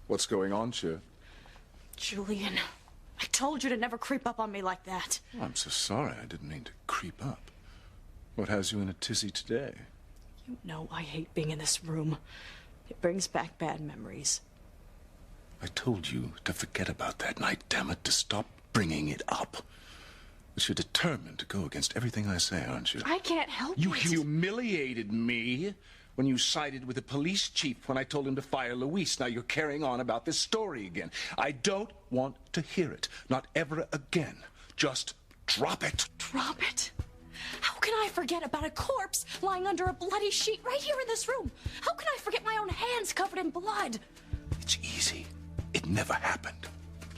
What's going on, Cher? Julian, I told you to never creep up on me like that. Oh, I'm so sorry. I didn't mean to creep up. What has you in a tizzy today? You know I hate being in this room. It brings back bad memories. I told you to forget about that night, damn it, to stop bringing it up. But you're determined to go against everything I say, aren't you? I can't help You it. humiliated me when you sided with the police chief when I told him to fire Luis. Now you're carrying on about this story again. I don't want to hear it. Not ever again. Just drop it. Drop it? How can I forget about a corpse lying under a bloody sheet right here in this room? How can I forget my own hands covered in blood? It's easy. It never happened.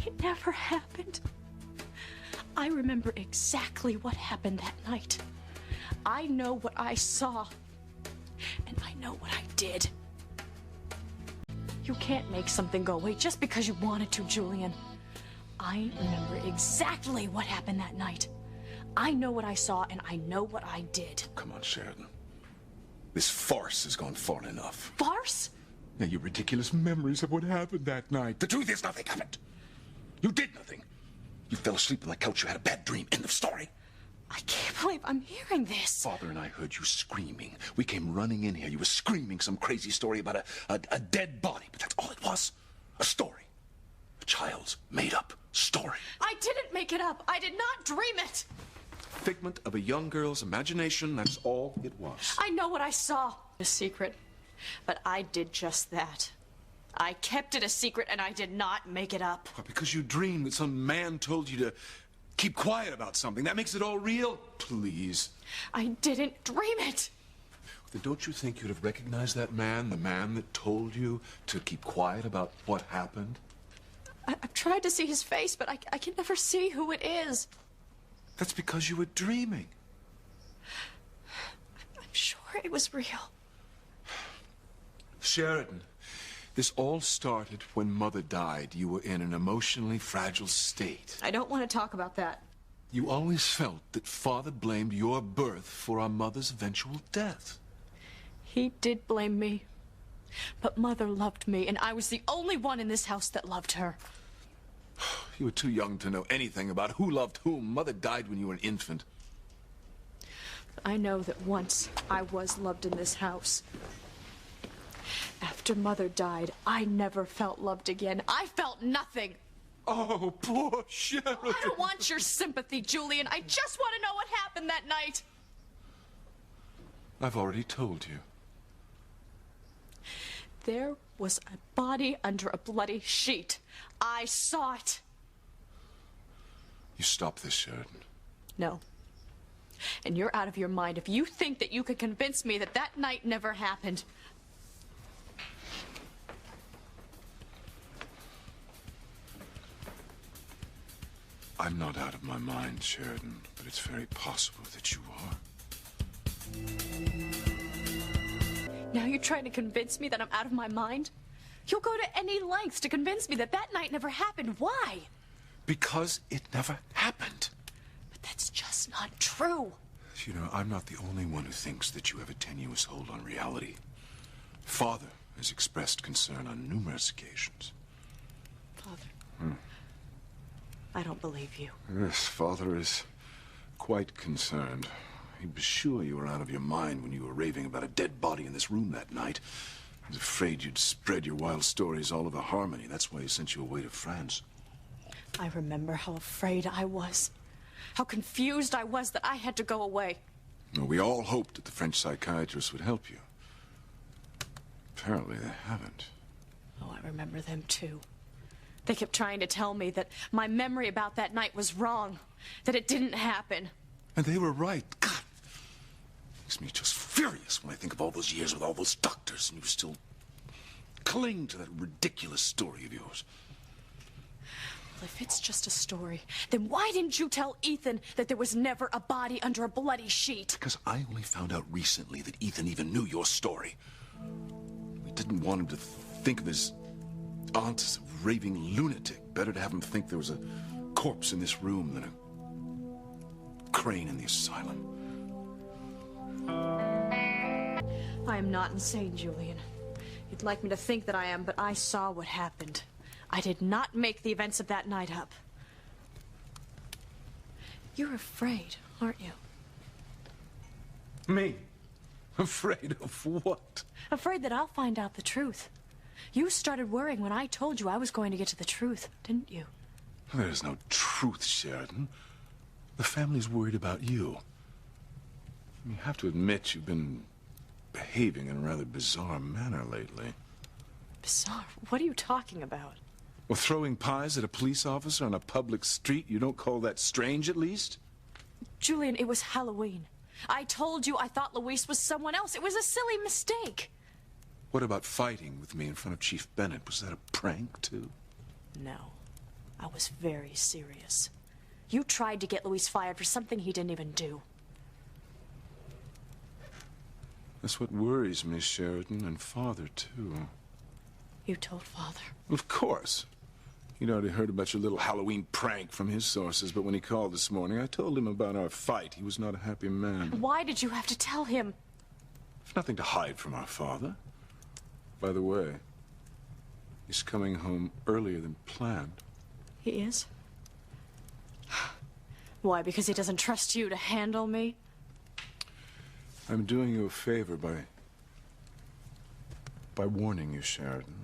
It never happened. I remember exactly what happened that night. I know what I saw. And I know what I did. You can't make something go away just because you wanted to, Julian. I remember exactly what happened that night. I know what I saw, and I know what I did. Come on, Sheridan. This farce has gone far enough. Farce? Now, your ridiculous memories of what happened that night. The truth is, nothing happened. You did nothing. You fell asleep on the couch. You had a bad dream. End of story. I can't believe I'm hearing this. Father and I heard you screaming. We came running in here. You were screaming some crazy story about a dead body. But that's all it was. A story. A child's made-up story. I didn't make it up. I did not dream it. Figment of a young girl's imagination. That's all it was. I know what I saw. A secret. But I did just that. I kept it a secret, and I did not make it up. Well, because you dreamed that some man told you to keep quiet about something. That makes it all real? Please. I didn't dream it. Then don't you think you'd have recognized that man, the man that told you to keep quiet about what happened? I've tried to see his face, but I can never see who it is. That's because you were dreaming. I'm sure it was real. Sheridan, this all started when Mother died. You were in an emotionally fragile state. I don't want to talk about that. You always felt that Father blamed your birth for our mother's eventual death. He did blame me. But Mother loved me, and I was the only one in this house that loved her. You were too young to know anything about who loved whom. Mother died when you were an infant. I know that once I was loved in this house. After Mother died, I never felt loved again. I felt nothing. Oh, poor Sheridan. I don't want your sympathy, Julian. I just want to know what happened that night. I've already told you. There was a body under a bloody sheet. I saw it. You stop this, Sheridan. No. And you're out of your mind if you think that you could convince me that that night never happened. I'm not out of my mind, Sheridan, but it's very possible that you are. Now you're trying to convince me that I'm out of my mind? You'll go to any lengths to convince me that that night never happened. Why? Because it never happened. But that's just not true. You know, I'm not the only one who thinks that you have a tenuous hold on reality. Father has expressed concern on numerous occasions. Father. I don't believe you. Yes, Father is quite concerned. He was sure you were out of your mind when you were raving about a dead body in this room that night. He was afraid you'd spread your wild stories all over Harmony. That's why he sent you away to France. I remember how afraid I was. How confused I was that I had to go away. Well, we all hoped that the French psychiatrists would help you. Apparently they haven't. Oh, I remember them too. They kept trying to tell me that my memory about that night was wrong, that it didn't happen. And they were right. God, makes me just furious when I think of all those years with all those doctors and you still cling to that ridiculous story of yours. Well, if it's just a story, then why didn't you tell Ethan that there was never a body under a bloody sheet? Because I only found out recently that Ethan even knew your story. We didn't want him to think of his aunt as a raving lunatic. Better to have him think there was a corpse in this room than a crane in the asylum. I am not insane, Julian. You'd like me to think that I am, but I saw what happened. I did not make the events of that night up. You're afraid, aren't you? Me? Afraid of what? Afraid that I'll find out the truth. You started worrying when I told you I was going to get to the truth, didn't you? There's no truth, Sheridan. The family's worried about you. You have to admit you've been behaving in a rather bizarre manner lately. Bizarre? What are you talking about? Well, throwing pies at a police officer on a public street, you don't call that strange, at least? Julian, it was Halloween. I told you I thought Luis was someone else. It was a silly mistake. What about fighting with me in front of Chief Bennett? Was that a prank, too? No. I was very serious. You tried to get Luis fired for something he didn't even do. That's what worries me, Sheridan, and Father, too. You told Father? Of course. He'd already heard about your little Halloween prank from his sources, but when he called this morning, I told him about our fight. He was not a happy man. Why did you have to tell him? There's nothing to hide from our father. By the way, he's coming home earlier than planned. He is? Why, because he doesn't trust you to handle me? I'm doing you a favor by warning you, Sheridan.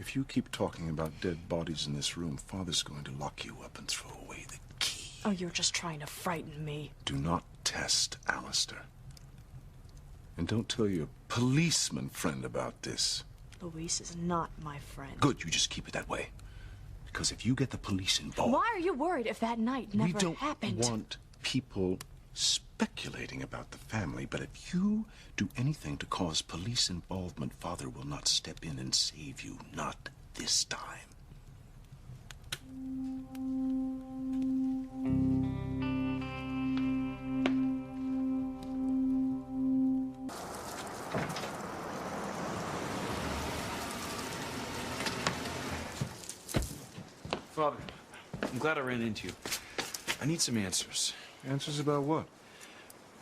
If you keep talking about dead bodies in this room, Father's going to lock you up and throw away the key. Oh, you're just trying to frighten me. Do not test Alistair. And don't tell your policeman friend about this. Luis is not my friend. Good, you just keep it that way. Because if you get the police involved... Why are you worried if that night never happened? We don't want people speculating about the family, but if you do anything to cause police involvement, Father will not step in and save you. Not this time. Father, I'm glad I ran into you. I need some answers. Answers about what?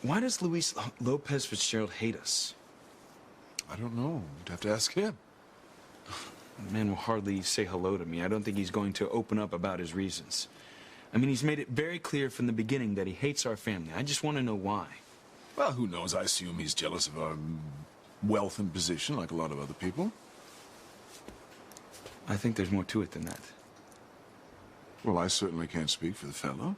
Why does Luis Lopez Fitzgerald hate us? I don't know. You'd have to ask him. The man will hardly say hello to me. I don't think he's going to open up about his reasons. I mean, he's made it very clear from the beginning that he hates our family. I just want to know why. Well, who knows? I assume he's jealous of our wealth and position, like a lot of other people. I think there's more to it than that. Well, I certainly can't speak for the fellow.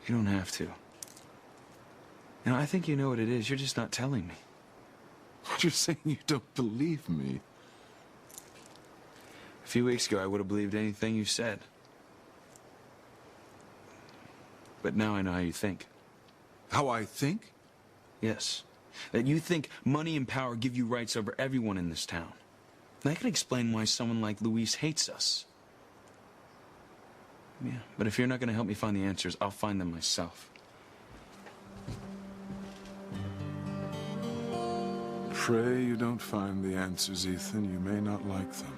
You don't have to. You know, I think you know what it is. You're just not telling me. You're saying you don't believe me. A few weeks ago, I would have believed anything you said. But now I know how you think. How I think? Yes. That you think money and power give you rights over everyone in this town. And that could explain why someone like Luis hates us. Yeah, but if you're not going to help me find the answers, I'll find them myself. Pray you don't find the answers, Ethan. You may not like them.